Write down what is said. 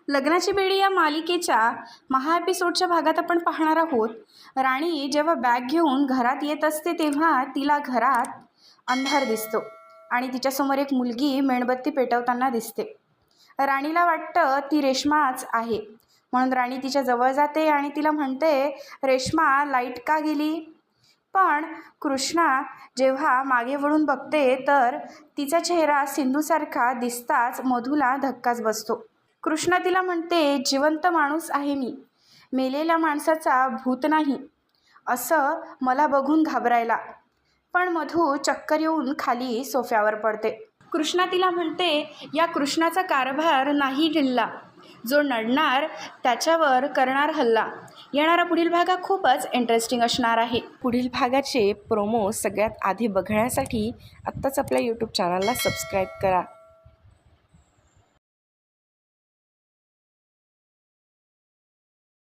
लग्नाची बेडी या मालिकेच्या महा एपिसोडच्या भागात आपण पाहणार आहोत. राणी जेव्हा बॅग घेऊन घरात येत असते तेव्हा तिला घरात अंधार दिसतो आणि तिच्यासमोर एक मुलगी मेणबत्ती पेटवताना दिसते. राणीला वाटतं ती रेश्माच आहे, म्हणून राणी तिच्या जवळ जाते आणि तिला म्हणते, रेश्मा लाईट का गेली? पण कृष्णा जेव्हा मागे वळून बघते तर तिचा चेहरा सिंधूसारखा दिसताच मधूला धक्काच बसतो. कृष्णा तिला म्हणते, जिवंत माणूस आहे मी, मेलेल्या माणसाचा भूत नाही असं मला बघून घाबरायला. पण मधू चक्कर येऊन खाली सोफ्यावर पडते. कृष्णा तिला म्हणते, या कृष्णाचा कारभार नाही ढिल्ला, जो नडणार त्याच्यावर करणार हल्ला. येणारा पुढील भाग खूपच इंटरेस्टिंग असणार आहे. पुढील भागाचे प्रोमो सगळ्यात आधी बघण्यासाठी आत्ताच आपल्या यूट्यूब चॅनलला सबस्क्राईब करा.